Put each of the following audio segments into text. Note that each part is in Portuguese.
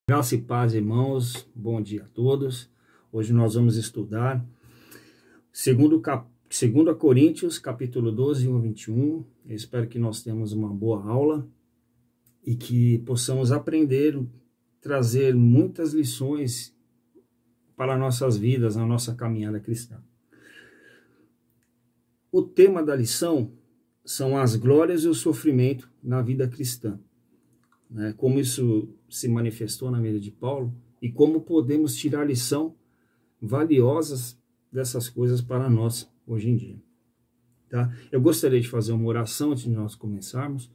Graça e paz, irmãos, bom dia a todos. Hoje nós vamos estudar 2 Coríntios, capítulo 12, 1 a 21. Eu espero que nós tenhamos uma boa aula e que possamos aprender, trazer muitas lições para nossas vidas, na nossa caminhada cristã. O tema da lição são as glórias e o sofrimento na vida cristã. Como isso se manifestou na vida de Paulo e como podemos tirar lição valiosas dessas coisas para nós hoje em dia. Tá? Eu gostaria de fazer uma oração antes de nós começarmos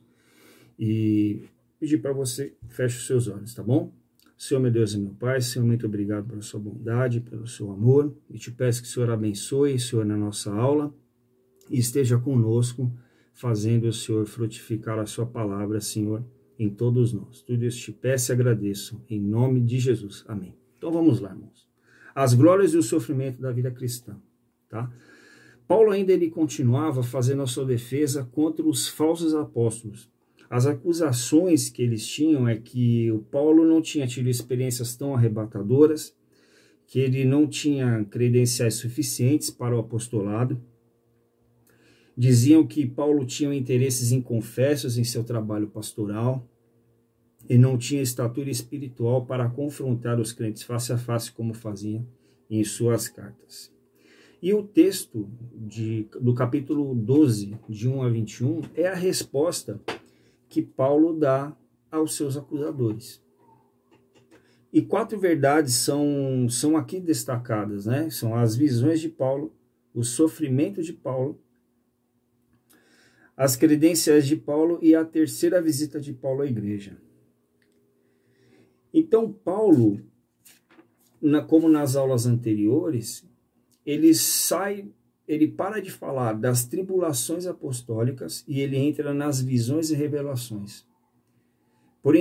e pedir para você feche os seus olhos, tá bom? Senhor, meu Deus e meu Pai, Senhor, muito obrigado pela sua bondade, pelo seu amor, e te peço que o Senhor abençoe, Senhor, na nossa aula e esteja conosco, fazendo o Senhor frutificar a sua palavra, Senhor, em todos nós. Tudo isso te peço e agradeço, em nome de Jesus. Amém. Então vamos lá, irmãos. As glórias e o sofrimento da vida cristã. Tá? Paulo ainda ele continuava fazendo a sua defesa contra os falsos apóstolos. As acusações que eles tinham é que o Paulo não tinha tido experiências tão arrebatadoras, que ele não tinha credenciais suficientes para o apostolado. Diziam que Paulo tinha interesses inconfessos em seu trabalho pastoral e não tinha estatura espiritual para confrontar os crentes face a face como fazia em suas cartas. E o texto do capítulo 12, de 1 a 21, é a resposta que Paulo dá aos seus acusadores. E 4 verdades são aqui destacadas, né? São as visões de Paulo, o sofrimento de Paulo, as credenciais de Paulo e a terceira visita de Paulo à igreja. Então, Paulo, como nas aulas anteriores, ele para de falar das tribulações apostólicas e ele entra nas visões e revelações. Por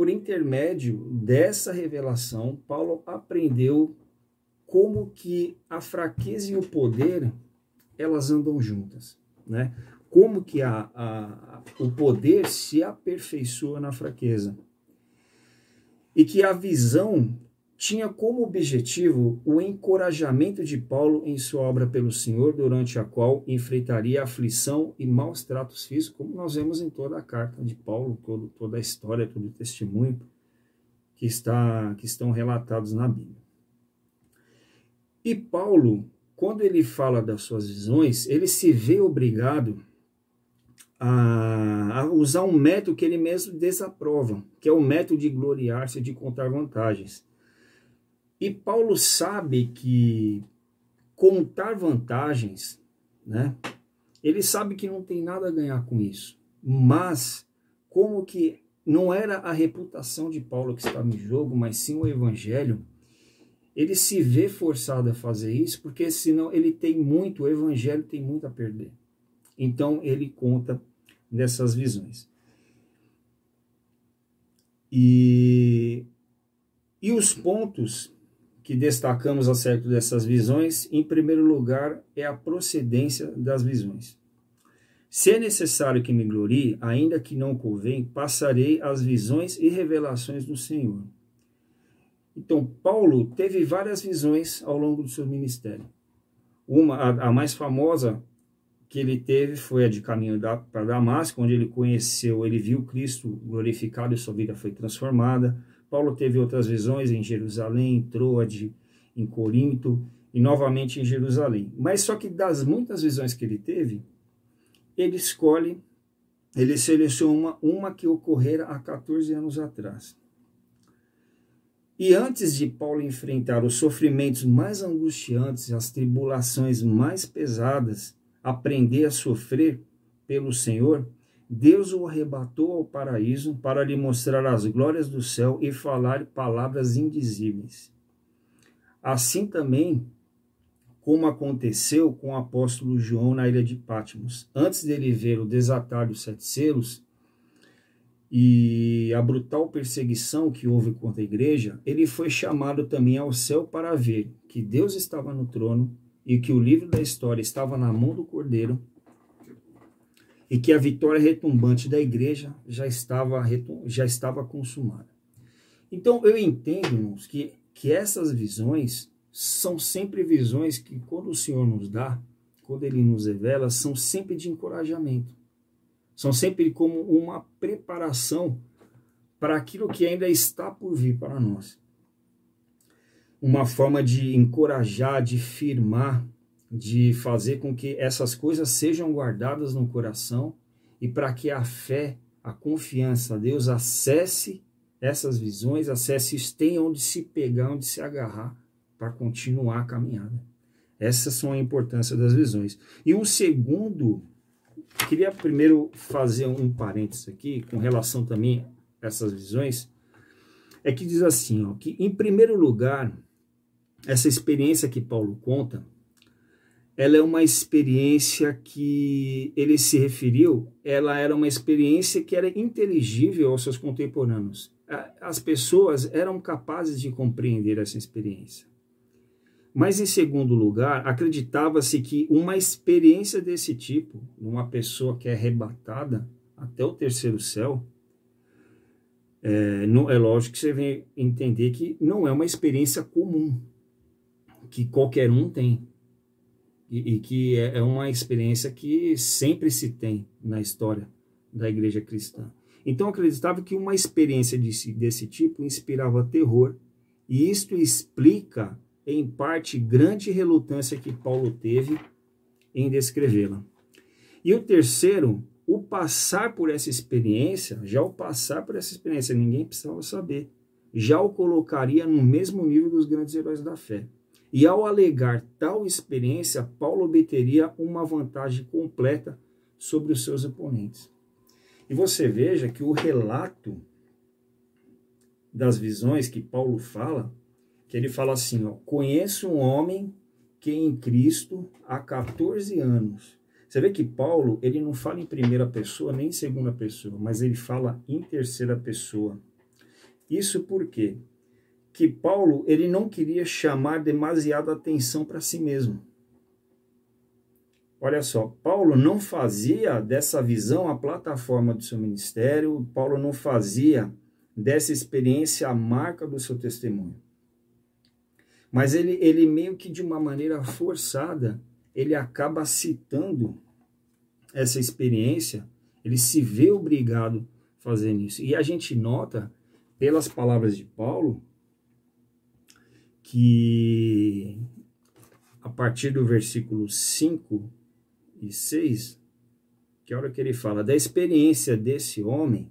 intermédio dessa revelação, Paulo aprendeu como que a fraqueza e o poder, elas andam juntas, né? Como que o poder se aperfeiçoa na fraqueza. E que a visão tinha como objetivo o encorajamento de Paulo em sua obra pelo Senhor, durante a qual enfrentaria aflição e maus tratos físicos, como nós vemos em toda a carta de Paulo, toda a história, todo o testemunho que estão relatados na Bíblia. E Paulo, quando ele fala das suas visões, ele se vê obrigado a usar um método que ele mesmo desaprova, que é o método de gloriar-se, de contar vantagens. E Paulo sabe que contar vantagens, né? Ele sabe que não tem nada a ganhar com isso, mas como que não era a reputação de Paulo que estava em jogo, mas sim o evangelho, ele se vê forçado a fazer isso, porque senão o evangelho tem muito a perder. Então ele conta dessas visões. E os pontos que destacamos acerca dessas visões, em primeiro lugar, é a procedência das visões. Se é necessário que me glorie, ainda que não convém, passarei as visões e revelações do Senhor. Então, Paulo teve várias visões ao longo do seu ministério. A mais famosa que ele teve foi a de caminho para Damasco, onde ele viu Cristo glorificado e sua vida foi transformada. Paulo teve outras visões em Jerusalém, em Troade, em Corinto e novamente em Jerusalém. Mas só que das muitas visões que ele teve, ele seleciona uma que ocorrera há 14 anos atrás. E antes de Paulo enfrentar os sofrimentos mais angustiantes, as tribulações mais pesadas, aprender a sofrer pelo Senhor, Deus o arrebatou ao paraíso para lhe mostrar as glórias do céu e falar palavras indizíveis. Assim também como aconteceu com o apóstolo João na ilha de Patmos. Antes dele ver o desatar dos 7 selos e a brutal perseguição que houve contra a igreja, ele foi chamado também ao céu para ver que Deus estava no trono e que o livro da história estava na mão do Cordeiro e que a vitória retumbante da igreja já estava consumada. Então, eu entendo, irmãos, que essas visões são sempre visões que, quando o Senhor nos dá, quando Ele nos revela, são sempre de encorajamento. São sempre como uma preparação para aquilo que ainda está por vir para nós. Uma forma de encorajar, de firmar, de fazer com que essas coisas sejam guardadas no coração e para que a fé, a confiança a Deus acesse essas visões, acesse isso, tenha onde se pegar, onde se agarrar para continuar a caminhada. Essas são a importância das visões. E um segundo, queria primeiro fazer um parênteses aqui, com relação também a essas visões, é que diz assim, ó, que em primeiro lugar, essa experiência que Paulo conta, ela é uma experiência que ele se referiu, ela era uma experiência que era inteligível aos seus contemporâneos. As pessoas eram capazes de compreender essa experiência. Mas, em segundo lugar, acreditava-se que uma experiência desse tipo, uma pessoa que é arrebatada até o terceiro céu, é lógico que você vem entender que não é uma experiência comum, que qualquer um tem, e que é uma experiência que sempre se tem na história da igreja cristã. Então, acreditava que uma experiência desse tipo inspirava terror, e isto explica, em parte, grande relutância que Paulo teve em descrevê-la. E o terceiro, o passar por essa experiência, ninguém precisava saber, já o colocaria no mesmo nível dos grandes heróis da fé. E ao alegar tal experiência, Paulo obteria uma vantagem completa sobre os seus oponentes. E você veja que o relato das visões que Paulo fala, que ele fala assim, ó, conheço um homem que em Cristo há 14 anos. Você vê que Paulo, ele não fala em primeira pessoa nem em segunda pessoa, mas ele fala em terceira pessoa. Isso por quê? Que Paulo, ele não queria chamar demasiada atenção para si mesmo. Olha só, Paulo não fazia dessa visão a plataforma do seu ministério, Paulo não fazia dessa experiência a marca do seu testemunho. Mas ele meio que de uma maneira forçada, ele acaba citando essa experiência, ele se vê obrigado a fazer isso. E a gente nota, pelas palavras de Paulo, que a partir do versículo 5 e 6, que é a hora que ele fala da experiência desse homem,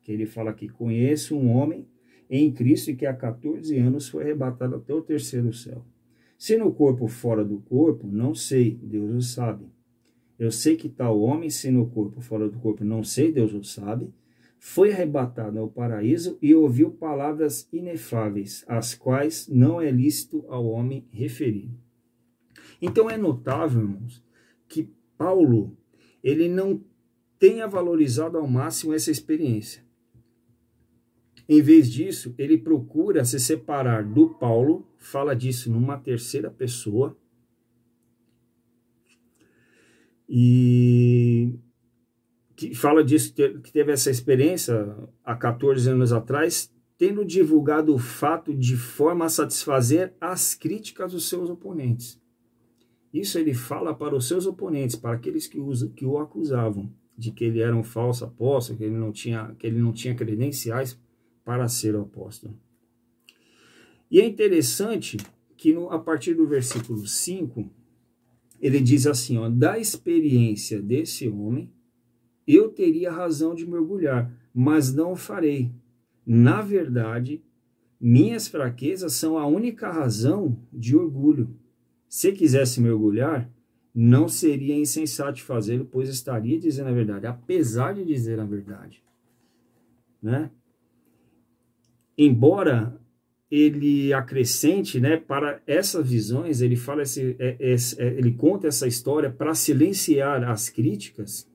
que ele fala que conheço um homem em Cristo e que há 14 anos foi arrebatado até o terceiro céu. Se no corpo fora do corpo, não sei, Deus o sabe. Eu sei que tal homem, se no corpo fora do corpo, não sei, Deus o sabe, foi arrebatado ao paraíso e ouviu palavras inefáveis, as quais não é lícito ao homem referir. Então é notável, irmãos, que Paulo, ele não tenha valorizado ao máximo essa experiência. Em vez disso, ele procura se separar do Paulo, fala disso numa terceira pessoa, e que fala disso, que teve essa experiência há 14 anos atrás, tendo divulgado o fato de forma a satisfazer as críticas dos seus oponentes. Isso ele fala para os seus oponentes, para aqueles que o acusavam de que ele era um falso apóstolo, que ele não tinha credenciais para ser o apóstolo. E é interessante que a partir do versículo 5, ele diz assim, ó, da experiência desse homem, eu teria razão de mergulhar, mas não o farei. Na verdade, minhas fraquezas são a única razão de orgulho. Se quisesse mergulhar, não seria insensato fazê-lo, pois estaria dizendo a verdade, apesar de dizer a verdade. Né? Embora ele acrescente, né, para essas visões, ele fala ele conta essa história para silenciar as críticas,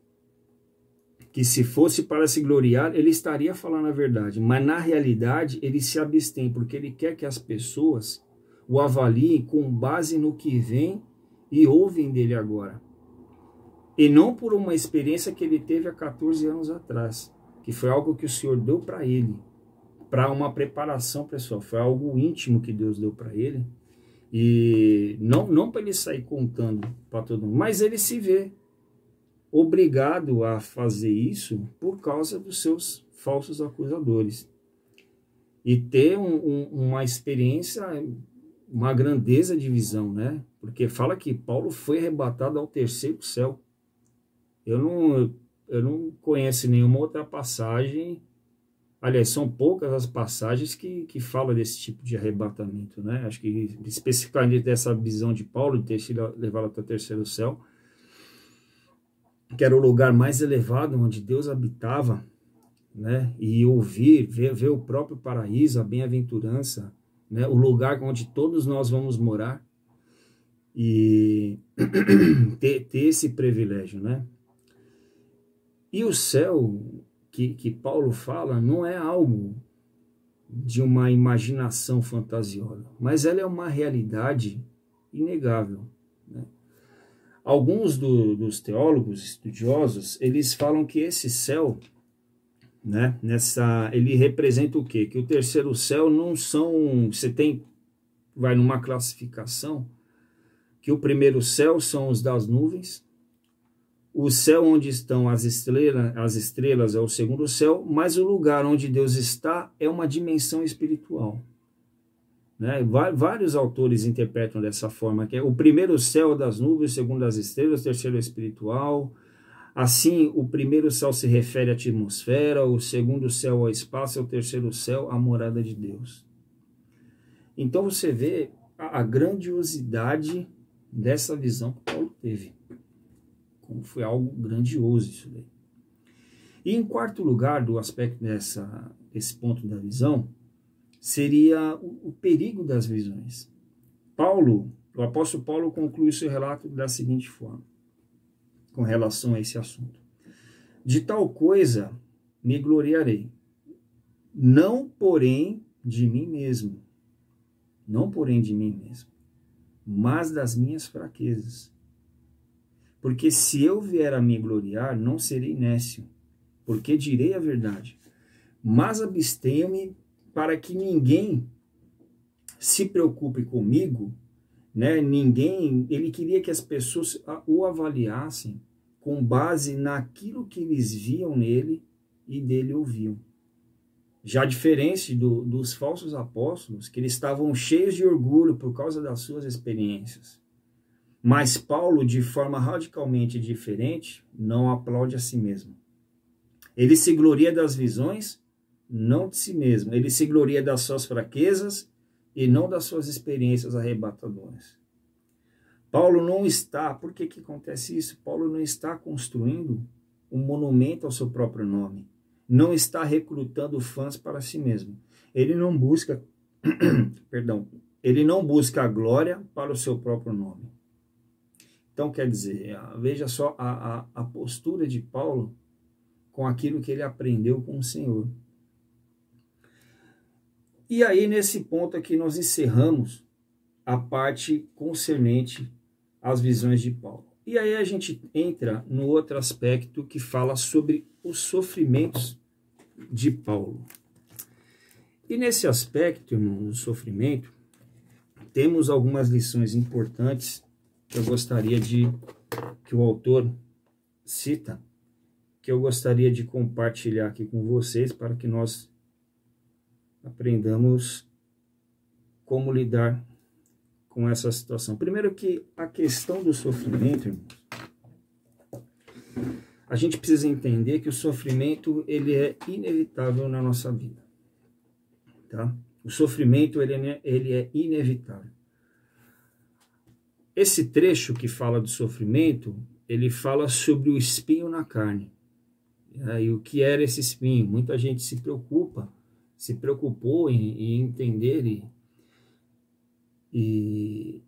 que se fosse para se gloriar, ele estaria falando a verdade, mas na realidade ele se abstém, porque ele quer que as pessoas o avaliem com base no que vem e ouvem dele agora, e não por uma experiência que ele teve há 14 anos atrás, que foi algo que o Senhor deu para ele, para uma preparação pessoal. Foi algo íntimo que Deus deu para ele. E não para ele sair contando para todo mundo, mas ele se vê obrigado a fazer isso por causa dos seus falsos acusadores. E ter uma experiência, uma grandeza de visão, né? Porque fala que Paulo foi arrebatado ao terceiro céu. Eu não conheço nenhuma outra passagem. Aliás, são poucas as passagens que falam desse tipo de arrebatamento, né? Acho que especificamente dessa visão de Paulo, de ter sido levado até o terceiro céu, que era o lugar mais elevado onde Deus habitava, né? E ouvir, ver o próprio paraíso, a bem-aventurança, né? O lugar onde todos nós vamos morar, e ter esse privilégio, né? E o céu que Paulo fala não é algo de uma imaginação fantasiosa, mas ela é uma realidade inegável, né? Alguns dos teólogos estudiosos, eles falam que esse céu, né, ele representa o quê? Que o terceiro céu não são, vai numa classificação, que o primeiro céu são os das nuvens, o céu onde estão as estrelas é o segundo céu, mas o lugar onde Deus está é uma dimensão espiritual, né? Vários autores interpretam dessa forma, que é o primeiro céu das nuvens, o segundo as estrelas, o terceiro é espiritual. Assim, o primeiro céu se refere à atmosfera, o segundo céu ao espaço, o terceiro céu à morada de Deus. Então você vê a grandiosidade dessa visão que Paulo teve. Como foi algo grandioso isso daí. E em quarto lugar, do aspecto desse ponto da visão, seria o perigo das visões. O apóstolo Paulo conclui seu relato da seguinte forma, com relação a esse assunto. De tal coisa me gloriarei, não porém de mim mesmo, mas das minhas fraquezas. Porque se eu vier a me gloriar, não serei nécio, porque direi a verdade. Mas abstenho-me para que ninguém se preocupe comigo, né? Ele queria que as pessoas o avaliassem com base naquilo que eles viam nele e dele ouviam. Já diferente dos falsos apóstolos, que eles estavam cheios de orgulho por causa das suas experiências. Mas Paulo, de forma radicalmente diferente, não aplaude a si mesmo. Ele se gloria das visões, não de si mesmo. Ele se gloria das suas fraquezas e não das suas experiências arrebatadoras. Paulo não está... Por que acontece isso? Paulo não está construindo um monumento ao seu próprio nome. Não está recrutando fãs para si mesmo. Ele não busca... Ele não busca a glória para o seu próprio nome. Então, quer dizer, veja só a postura de Paulo com aquilo que ele aprendeu com o Senhor. E aí, nesse ponto aqui, nós encerramos a parte concernente às visões de Paulo. E aí a gente entra no outro aspecto que fala sobre os sofrimentos de Paulo. E nesse aspecto, irmão, do sofrimento, temos algumas lições importantes que eu gostaria que o autor cita, que eu gostaria de compartilhar aqui com vocês para que nós aprendamos como lidar com essa situação. Primeiro que a questão do sofrimento, irmãos, a gente precisa entender que o sofrimento ele é inevitável na nossa vida, tá? O sofrimento ele é inevitável. Esse trecho que fala do sofrimento, ele fala sobre o espinho na carne. E o que era esse espinho? Muita gente se preocupou em entender e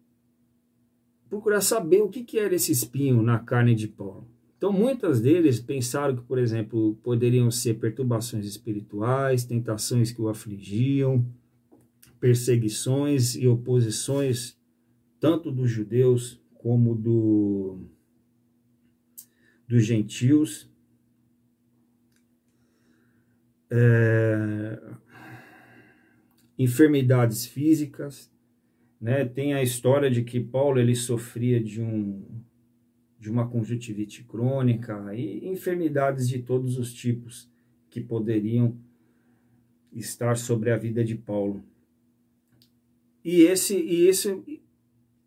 procurar saber o que era esse espinho na carne de Paulo. Então, muitas deles pensaram que, por exemplo, poderiam ser perturbações espirituais, tentações que o afligiam, perseguições e oposições, tanto dos judeus como dos gentios. enfermidades físicas, né? Tem a história de que Paulo ele sofria de uma conjuntivite crônica e enfermidades de todos os tipos que poderiam estar sobre a vida de Paulo. E esse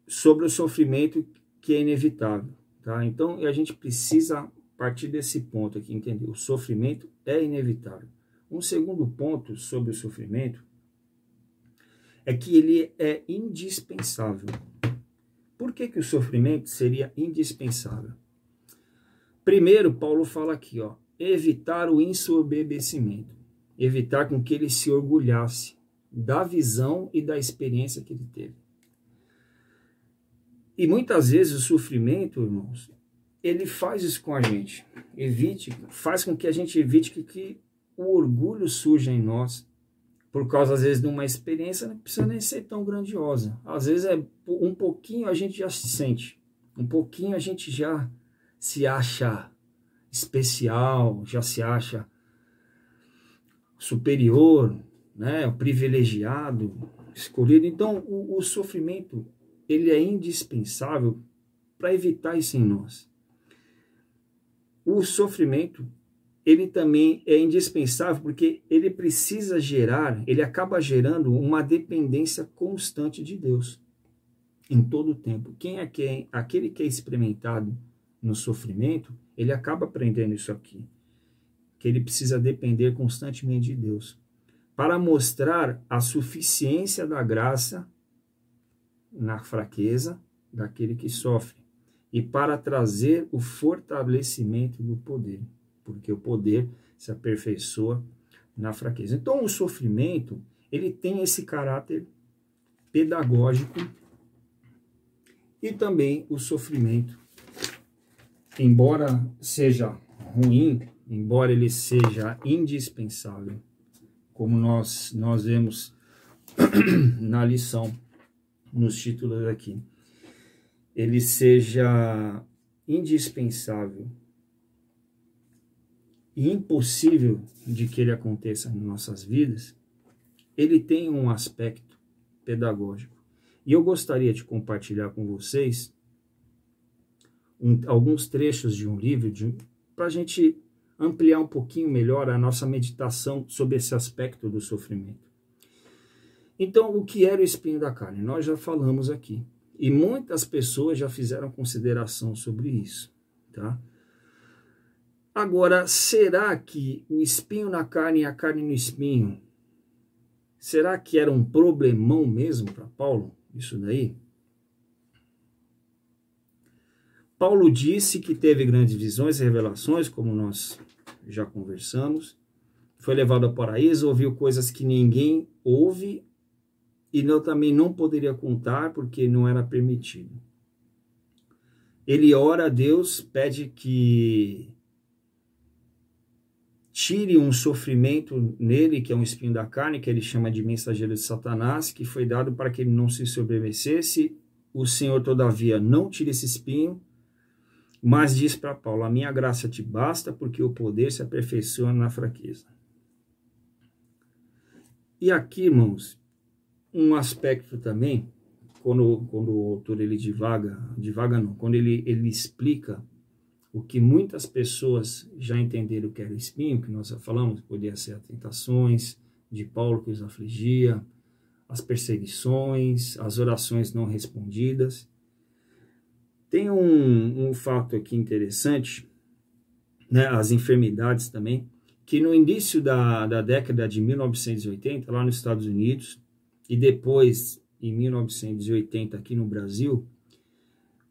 sobre o sofrimento que é inevitável, tá? Então a gente precisa partir desse ponto aqui, entender? O sofrimento é inevitável. Um segundo ponto sobre o sofrimento é que ele é indispensável. Por que o sofrimento seria indispensável? Primeiro, Paulo fala aqui, ó, evitar o ensoberbecimento, evitar com que ele se orgulhasse da visão e da experiência que ele teve. E muitas vezes o sofrimento, irmãos, ele faz isso com a gente. Faz com que a gente evite que o orgulho surja em nós, por causa, às vezes, de uma experiência, não precisa nem ser tão grandiosa. Às vezes, um pouquinho a gente já se sente, um pouquinho a gente já se acha especial, já se acha superior, né, privilegiado, escolhido. Então, o sofrimento, ele é indispensável para evitar isso em nós. O sofrimento, ele também é indispensável porque ele precisa ele acaba gerando uma dependência constante de Deus em todo o tempo. Aquele que é experimentado no sofrimento, ele acaba aprendendo isso aqui, que ele precisa depender constantemente de Deus, para mostrar a suficiência da graça na fraqueza daquele que sofre, e para trazer o fortalecimento do poder, porque o poder se aperfeiçoa na fraqueza. Então, o sofrimento, ele tem esse caráter pedagógico, e também o sofrimento, embora seja ruim, embora ele seja indispensável, como nós vemos na lição, nos títulos aqui, ele seja indispensável e impossível de que ele aconteça em nossas vidas, ele tem um aspecto pedagógico. E eu gostaria de compartilhar com vocês alguns trechos de um livro para a gente ampliar um pouquinho melhor a nossa meditação sobre esse aspecto do sofrimento. Então, o que era o espinho da carne? Nós já falamos aqui. E muitas pessoas já fizeram consideração sobre isso, tá? Agora, será que o espinho na carne e a carne no espinho, será que era um problemão mesmo para Paulo, isso daí? Paulo disse que teve grandes visões e revelações, como nós já conversamos. Foi levado ao paraíso, ouviu coisas que ninguém ouve e também não poderia contar porque não era permitido. Ele ora a Deus, pede que tire um sofrimento nele, que é um espinho da carne, que ele chama de mensageiro de Satanás, que foi dado para que ele não se sobrevivesse. O Senhor, todavia, não tira esse espinho, mas diz para Paulo, a minha graça te basta, porque o poder se aperfeiçoa na fraqueza. E aqui, irmãos, um aspecto também, quando o autor ele quando ele explica o que muitas pessoas já entenderam que era o espinho, que nós já falamos, podia ser as tentações de Paulo que os afligia, as perseguições, as orações não respondidas. Tem um fato aqui interessante, né, as enfermidades também, que no início da década de 1980, lá nos Estados Unidos, e depois, em 1980, aqui no Brasil,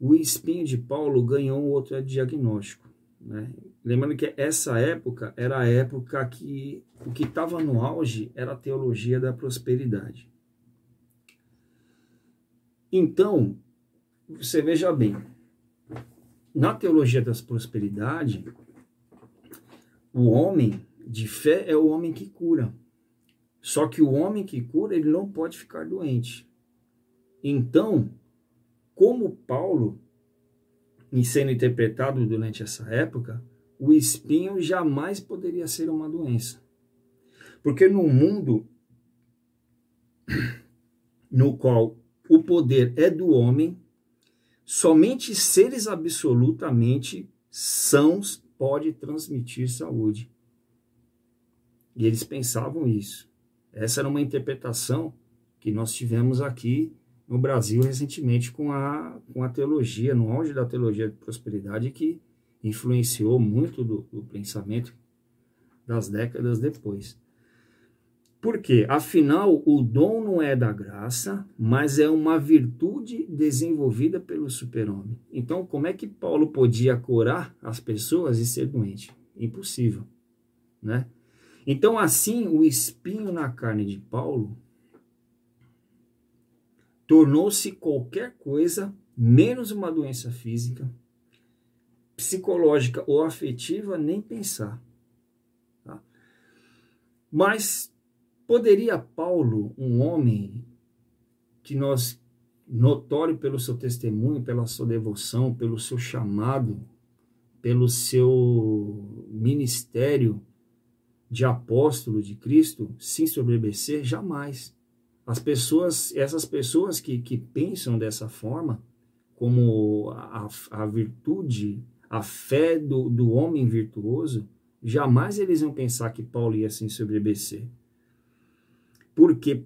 o espinho de Paulo ganhou um outro diagnóstico, né? Lembrando que essa época era a época que o que estava no auge era a teologia da prosperidade. Então, você veja bem, na teologia da prosperidade, o homem de fé é o homem que cura. Só que o homem que cura, ele não pode ficar doente. Então, como Paulo, em sendo interpretado durante essa época, o espinho jamais poderia ser uma doença. Porque no mundo no qual o poder é do homem, somente seres absolutamente sãos podem transmitir saúde. E eles pensavam isso. Essa era uma interpretação que nós tivemos aqui no Brasil recentemente com a teologia, no auge da teologia de prosperidade, que influenciou muito do pensamento das décadas depois. Por quê? Afinal, o dom não é da graça, mas é uma virtude desenvolvida pelo super-homem. Então, como é que Paulo podia curar as pessoas e ser doente? Impossível, né? Então, assim, o espinho na carne de Paulo tornou-se qualquer coisa menos uma doença física, psicológica ou afetiva, nem pensar. Tá? Mas poderia Paulo, um homem que nós, notório pelo seu testemunho, pela sua devoção, pelo seu chamado, pelo seu ministério de apóstolo de Cristo, se ensoberbecer? Jamais. Essas pessoas que pensam dessa forma, como a virtude, a fé do homem virtuoso, jamais eles iam pensar que Paulo ia se ensoberbecer. Porque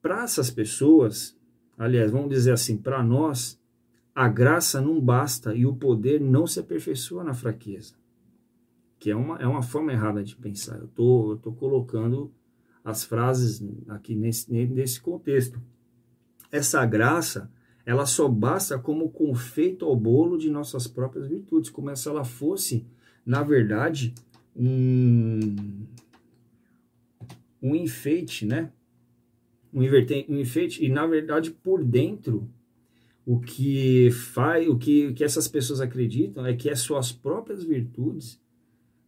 para essas pessoas, aliás, vamos dizer assim, para nós, a graça não basta e o poder não se aperfeiçoa na fraqueza. Que é uma forma errada de pensar. Eu tô colocando as frases aqui nesse contexto. Essa graça, ela só basta como confeito ao bolo de nossas próprias virtudes, como se ela fosse, na verdade, um enfeite, né? Um enfeite, e na verdade por dentro o que essas pessoas acreditam é que as suas próprias virtudes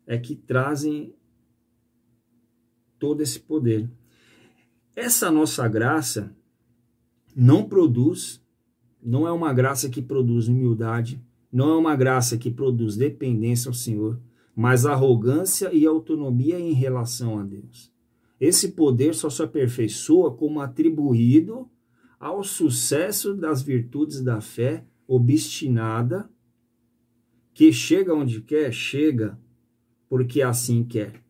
é que trazem todo esse poder. Essa nossa graça não é uma graça que produz humildade, não é uma graça que produz dependência ao Senhor, mas arrogância e autonomia em relação a Deus. Esse poder só se aperfeiçoa como atribuído ao sucesso das virtudes da fé obstinada, que chega onde quer, chega porque assim quer.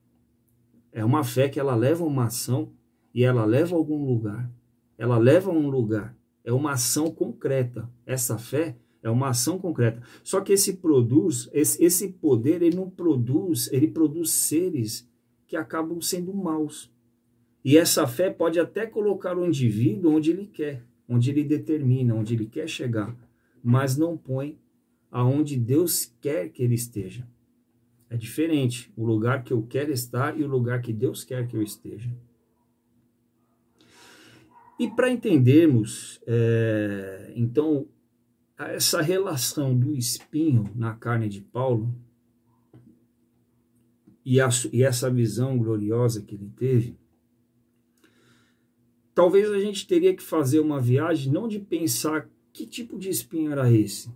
É uma fé que ela leva uma ação e ela leva a algum lugar. Ela leva a um lugar. É uma ação concreta. Essa fé é uma ação concreta. Só que esse poder, ele não produz, ele produz seres que acabam sendo maus. E essa fé pode até colocar o indivíduo onde ele quer, onde ele determina, onde ele quer chegar, mas não põe aonde Deus quer que ele esteja. É diferente o lugar que eu quero estar e o lugar que Deus quer que eu esteja. E para entendermos, então, essa relação do espinho na carne de Paulo e essa visão gloriosa que ele teve, talvez a gente teria que fazer uma viagem não de pensar que tipo de espinho era esse,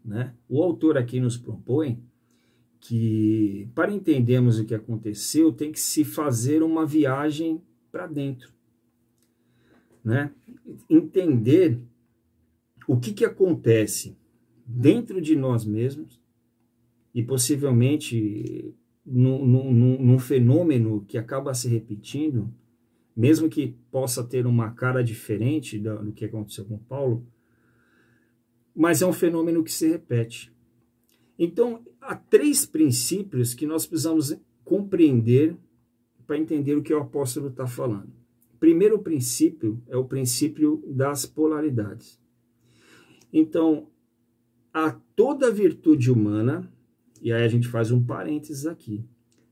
né? O autor aqui nos propõe que, para entendermos o que aconteceu, tem que se fazer uma viagem para dentro, né? Entender o que acontece dentro de nós mesmos e possivelmente num fenômeno que acaba se repetindo, mesmo que possa ter uma cara diferente do que aconteceu com Paulo, mas é um fenômeno que se repete. Então, há 3 princípios que nós precisamos compreender para entender o que o apóstolo está falando. O primeiro princípio é o princípio das polaridades. Então, a toda virtude humana, e aí a gente faz um parênteses aqui,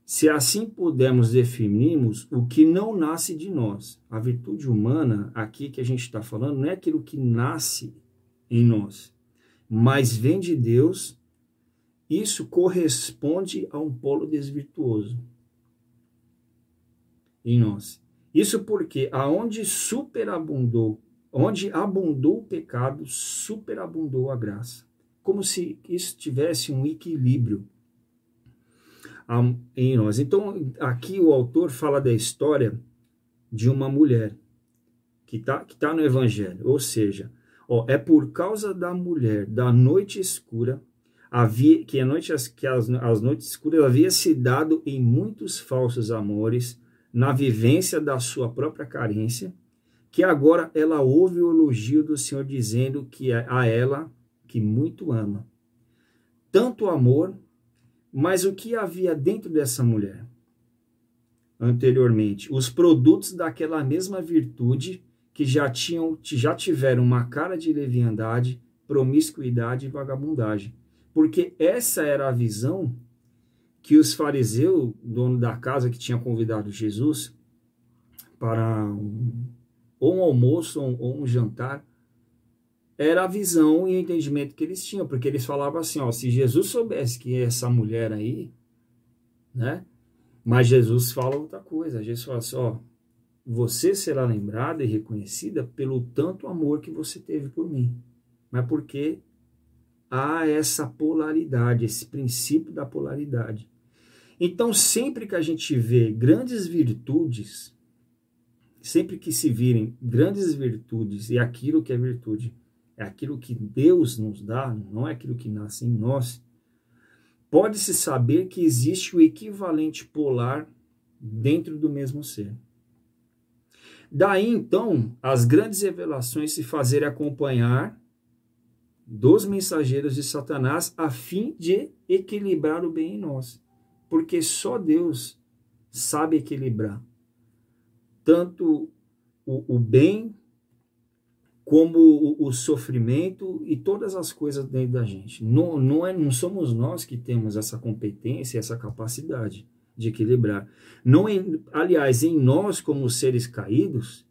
se assim pudermos definirmos o que não nasce de nós. A virtude humana, aqui que a gente está falando, não é aquilo que nasce em nós, mas vem de Deus. Isso corresponde a um polo desvirtuoso em nós. Isso porque onde abundou o pecado, superabundou a graça. Como se isso tivesse um equilíbrio em nós. Então, aqui o autor fala da história de uma mulher que tá no Evangelho. Ou seja, é por causa da mulher, da noite escura, que as noites escuras havia se dado em muitos falsos amores, na vivência da sua própria carência, que agora ela ouve o elogio do Senhor dizendo que é a ela que muito ama. Tanto amor, mas o que havia dentro dessa mulher? Anteriormente, os produtos daquela mesma virtude que já tiveram uma cara de leviandade, promiscuidade e vagabundagem. Porque essa era a visão que os fariseus, dono da casa que tinha convidado Jesus para ou um almoço ou um jantar, era a visão e o entendimento que eles tinham, porque eles falavam assim, se Jesus soubesse que essa mulher aí, né? Mas Jesus fala outra coisa, Jesus fala assim, você será lembrada e reconhecida pelo tanto amor que você teve por mim, mas porque há essa polaridade, esse princípio da polaridade. Então, sempre que a gente vê grandes virtudes, sempre que se virem grandes virtudes, e aquilo que é virtude, é aquilo que Deus nos dá, não é aquilo que nasce em nós, pode-se saber que existe o equivalente polar dentro do mesmo ser. Daí, então, as grandes revelações se fazerem acompanhar dos mensageiros de Satanás a fim de equilibrar o bem em nós. Porque só Deus sabe equilibrar tanto o bem como o sofrimento e todas as coisas dentro da gente. Não somos nós que temos essa competência, essa capacidade de equilibrar. Aliás, em nós, como seres caídos,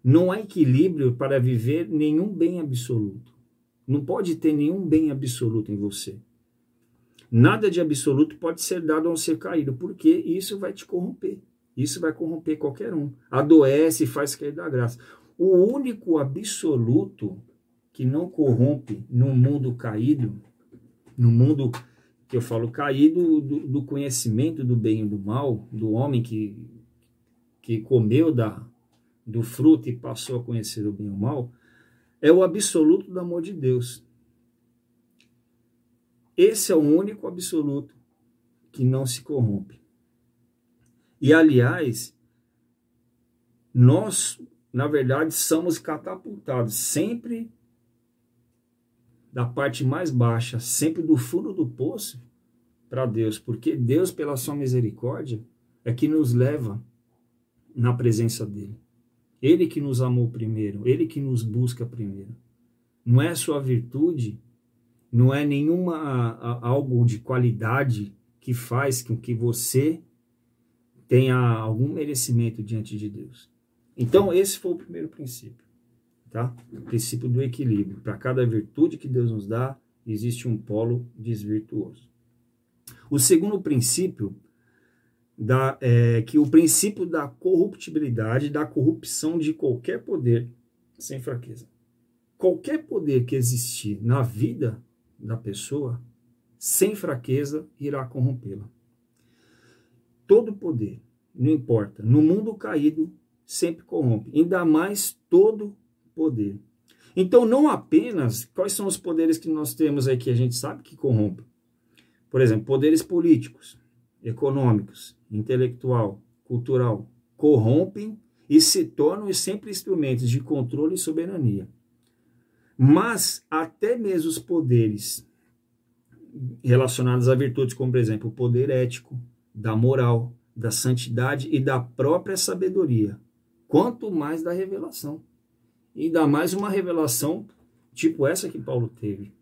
não há equilíbrio para viver nenhum bem absoluto. Não pode ter nenhum bem absoluto em você. Nada de absoluto pode ser dado a um ser caído, porque isso vai te corromper. Isso vai corromper qualquer um. Adoece e faz cair da graça. O único absoluto que não corrompe no mundo caído, no mundo que eu falo caído, do conhecimento do bem e do mal, do homem que comeu do fruto e passou a conhecer o bem e o mal, é o absoluto do amor de Deus. Esse é o único absoluto que não se corrompe. E, aliás, nós, na verdade, somos catapultados sempre da parte mais baixa, sempre do fundo do poço para Deus, porque Deus, pela sua misericórdia, é que nos leva na presença dele. Ele que nos amou primeiro, ele que nos busca primeiro. Não é sua virtude, não é algo de qualidade que faz com que você tenha algum merecimento diante de Deus. Então, esse foi o primeiro princípio, tá? O princípio do equilíbrio. Para cada virtude que Deus nos dá, existe um polo desvirtuoso. O segundo princípio que o princípio da corruptibilidade, da corrupção de qualquer poder sem fraqueza. Qualquer poder que existir na vida da pessoa, sem fraqueza, irá corrompê-la. Todo poder, não importa, no mundo caído, sempre corrompe. Ainda mais todo poder. Então, não apenas, quais são os poderes que nós temos aí que a gente sabe que corrompem? Por exemplo, poderes políticos, econômicos, intelectual, cultural, corrompem e se tornam sempre instrumentos de controle e soberania. Mas até mesmo os poderes relacionados a virtudes, como por exemplo o poder ético, da moral, da santidade e da própria sabedoria, quanto mais da revelação. E ainda mais uma revelação tipo essa que Paulo teve.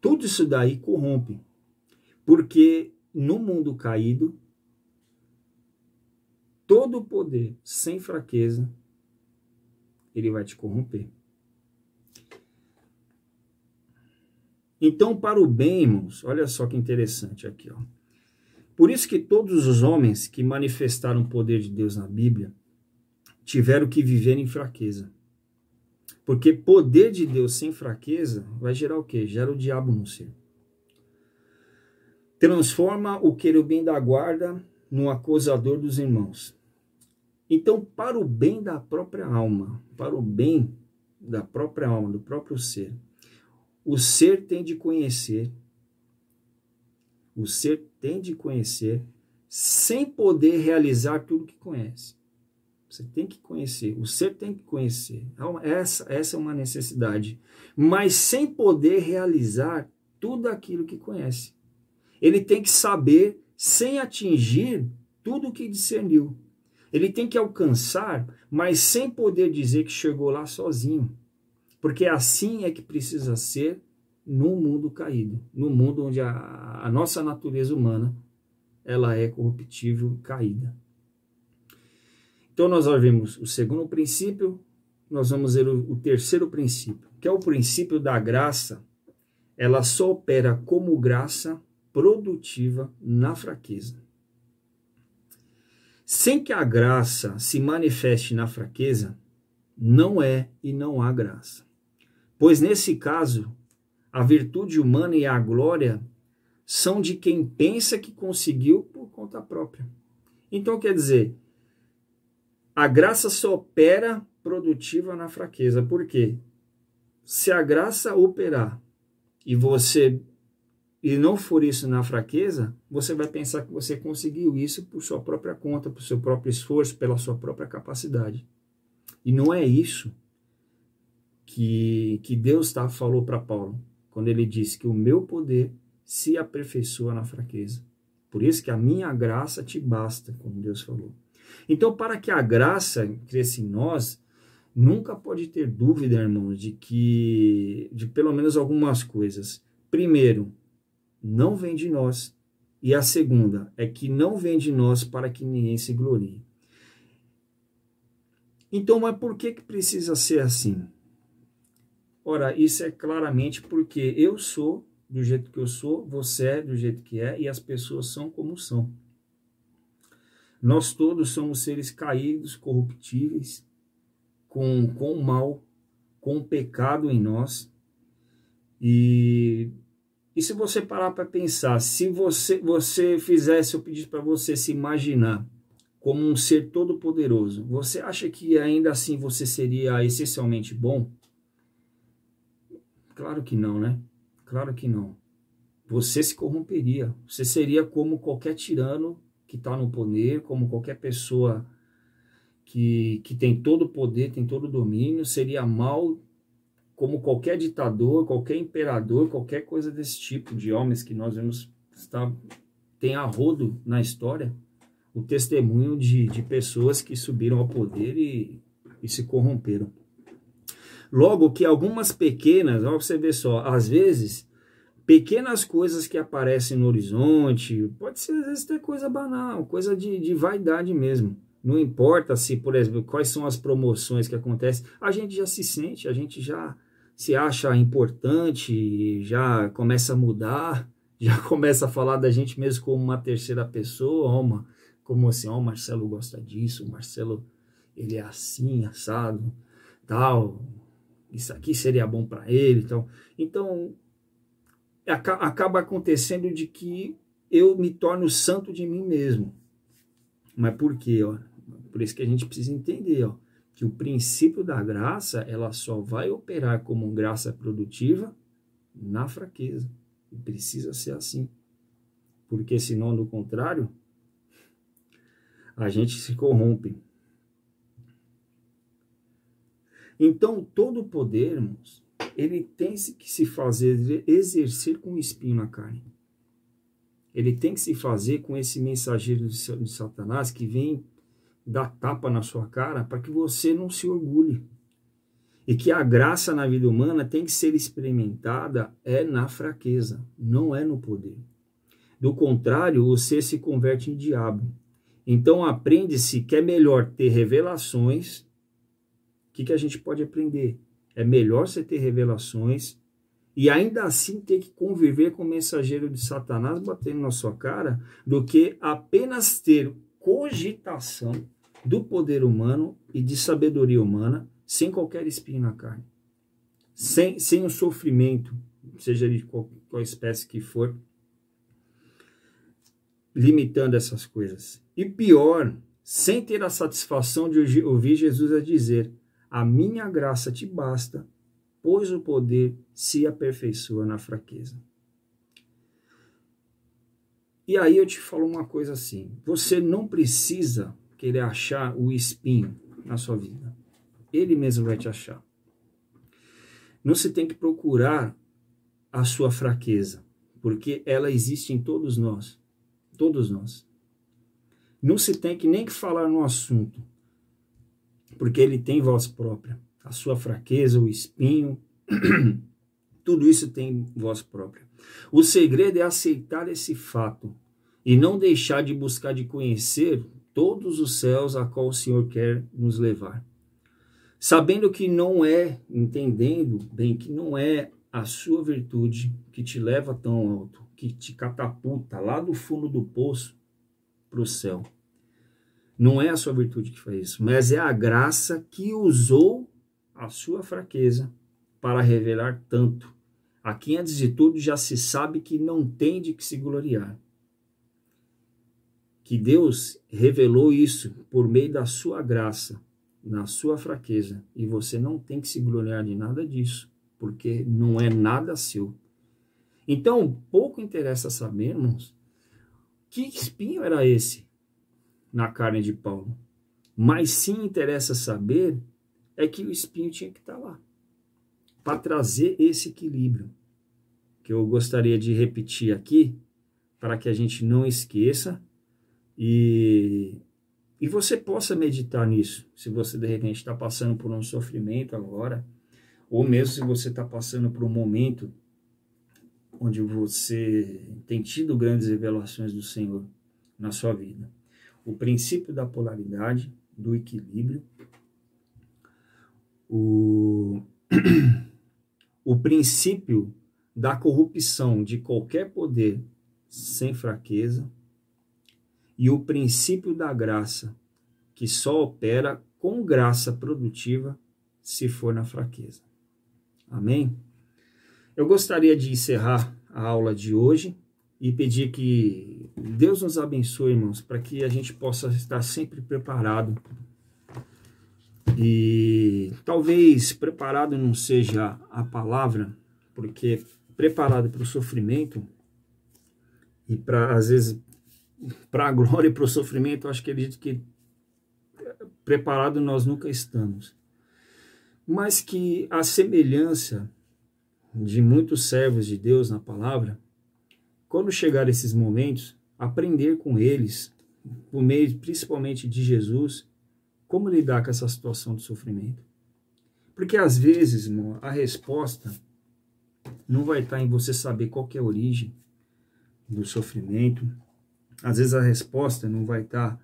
Tudo isso daí corrompe, porque no mundo caído, todo poder sem fraqueza, ele vai te corromper. Então, para o bem, irmãos, olha só que interessante aqui, ó. Por isso que todos os homens que manifestaram o poder de Deus na Bíblia tiveram que viver em fraqueza. Porque poder de Deus sem fraqueza vai gerar o quê? Gera o diabo no ser. Transforma o querubim da guarda no acusador dos irmãos. Então, para o bem da própria alma, para o bem da própria alma, do próprio ser, o ser tem de conhecer, sem poder realizar tudo que conhece. Você tem que conhecer, o ser tem que conhecer. Essa é uma necessidade, mas sem poder realizar tudo aquilo que conhece. Ele tem que saber sem atingir tudo o que discerniu. Ele tem que alcançar, mas sem poder dizer que chegou lá sozinho. Porque assim é que precisa ser num mundo caído, no mundo onde a nossa natureza humana ela é corruptível, caída. Então nós vimos o segundo princípio, nós vamos ver o terceiro princípio, que é o princípio da graça. Ela só opera como graça produtiva na fraqueza. Sem que a graça se manifeste na fraqueza, não é e não há graça. Pois nesse caso, a virtude humana e a glória são de quem pensa que conseguiu por conta própria. Então, quer dizer, a graça só opera produtiva na fraqueza. Por quê? Se a graça operar e não for isso na fraqueza, você vai pensar que você conseguiu isso por sua própria conta, por seu próprio esforço, pela sua própria capacidade. E não é isso que Deus falou para Paulo, quando ele disse que o meu poder se aperfeiçoa na fraqueza. Por isso que a minha graça te basta, como Deus falou. Então, para que a graça cresça em nós, nunca pode ter dúvida, irmãos, de pelo menos algumas coisas. Primeiro, não vem de nós. E a segunda é que não vem de nós para que ninguém se glorie. Então, mas por que precisa ser assim? Ora, isso é claramente porque eu sou do jeito que eu sou, você é do jeito que é, e as pessoas são como são. Nós todos somos seres caídos, corruptíveis, com o mal, com o pecado em nós. E se você parar para pensar, se você fizesse, eu pedisse para você se imaginar como um ser todo poderoso, você acha que ainda assim você seria essencialmente bom? Claro que não, né? Claro que não. Você se corromperia. Você seria como qualquer tirano que está no poder, como qualquer pessoa que tem todo o poder, tem todo o domínio, seria mal como qualquer ditador, qualquer imperador, qualquer coisa desse tipo de homens que nós vemos tem a rodo na história o testemunho de pessoas que subiram ao poder e se corromperam. Logo que algumas pequenas, ó, você vê só, às vezes, pequenas coisas que aparecem no horizonte, pode ser às vezes até coisa banal, coisa de vaidade mesmo. Não importa se, por exemplo, quais são as promoções que acontecem, a gente já se sente, a gente já se acha importante, já começa a mudar, já começa a falar da gente mesmo como uma terceira pessoa, como assim, ó, o Marcelo gosta disso, o Marcelo, ele é assim, assado, tal, isso aqui seria bom para ele, tal. Então, acaba acontecendo de que eu me torno santo de mim mesmo. Mas por quê? Ó? Por isso que a gente precisa entender, ó, que o princípio da graça, ela só vai operar como graça produtiva na fraqueza. E precisa ser assim. Porque senão, do contrário, a gente se corrompe. Então, todo o poder, irmãos, ele tem que se fazer, exercer com o espinho na carne. Ele tem que se fazer com esse mensageiro de Satanás que vem dar tapa na sua cara para que você não se orgulhe. E que a graça na vida humana tem que ser experimentada na fraqueza, não é no poder. Do contrário, você se converte em diabo. Então aprende-se que é melhor ter revelações. O que a gente pode aprender? É melhor você ter revelações e ainda assim ter que conviver com o mensageiro de Satanás batendo na sua cara, do que apenas ter cogitação do poder humano e de sabedoria humana sem qualquer espinho na carne. Sem o sofrimento, seja de qual espécie que for, limitando essas coisas. E pior, sem ter a satisfação de ouvir Jesus a dizer: a minha graça te basta, pois o poder se aperfeiçoa na fraqueza. E aí eu te falo uma coisa assim, você não precisa querer achar o espinho na sua vida. Ele mesmo vai te achar. Não se tem que procurar a sua fraqueza, porque ela existe em todos nós. Todos nós. Não se tem que nem que falar no assunto, porque ele tem voz própria. A sua fraqueza, o espinho, tudo isso tem voz própria. O segredo é aceitar esse fato e não deixar de buscar de conhecer todos os céus a qual o Senhor quer nos levar. Sabendo que não é, entendendo bem que não é a sua virtude que te leva tão alto, que te catapulta lá do fundo do poço para o céu. Não é a sua virtude que faz isso, mas é a graça que usou a sua fraqueza para revelar tanto. Aqui, antes de tudo, já se sabe que não tem de que se gloriar. Que Deus revelou isso por meio da sua graça, na sua fraqueza. E você não tem que se gloriar de nada disso, porque não é nada seu. Então, pouco interessa saber, irmãos, que espinho era esse na carne de Paulo. Mas sim interessa saber é que o espinho tinha que estar lá, para trazer esse equilíbrio, que eu gostaria de repetir aqui, para que a gente não esqueça, e você possa meditar nisso, se você de repente está passando por um sofrimento agora, ou mesmo se você está passando por um momento onde você tem tido grandes revelações do Senhor na sua vida. O princípio da polaridade, do equilíbrio, o princípio da corrupção de qualquer poder sem fraqueza e o princípio da graça, que só opera com graça produtiva se for na fraqueza. Amém? Eu gostaria de encerrar a aula de hoje e pedir que Deus nos abençoe, irmãos, para que a gente possa estar sempre preparado. E talvez preparado não seja a palavra, porque preparado para o sofrimento e para, às vezes, para a glória e para o sofrimento, eu acho que ele diz que preparado nós nunca estamos. Mas que a semelhança de muitos servos de Deus na palavra, quando chegar esses momentos, aprender com eles, por meio principalmente de Jesus, como lidar com essa situação de sofrimento. Porque às vezes, irmão, a resposta não vai estar em você saber qual que é a origem do sofrimento. Às vezes a resposta não vai estar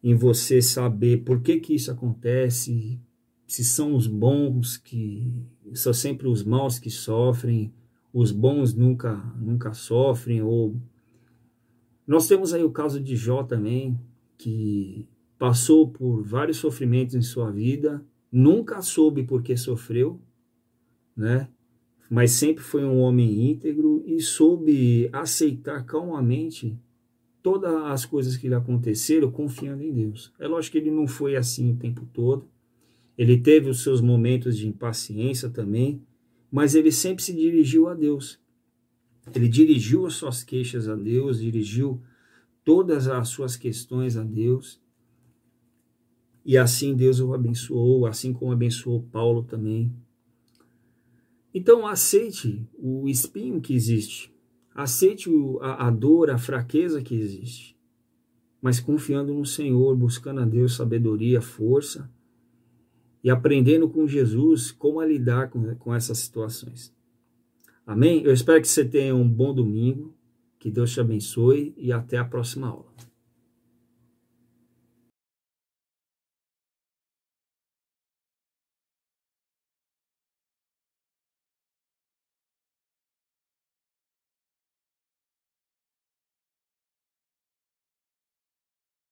em você saber por que isso acontece, se são os bons que são sempre os maus que sofrem, os bons nunca sofrem, ou nós temos aí o caso de Jó também, que passou por vários sofrimentos em sua vida, nunca soube por que sofreu, né? Mas sempre foi um homem íntegro e soube aceitar calmamente todas as coisas que lhe aconteceram, confiando em Deus. É lógico que ele não foi assim o tempo todo, ele teve os seus momentos de impaciência também, mas ele sempre se dirigiu a Deus. Ele dirigiu as suas queixas a Deus, dirigiu todas as suas questões a Deus, e assim Deus o abençoou, assim como abençoou Paulo também. Então aceite o espinho que existe, aceite a dor, a fraqueza que existe, mas confiando no Senhor, buscando a Deus sabedoria, força, e aprendendo com Jesus como a lidar com essas situações. Amém? Eu espero que você tenha um bom domingo, que Deus te abençoe e até a próxima aula.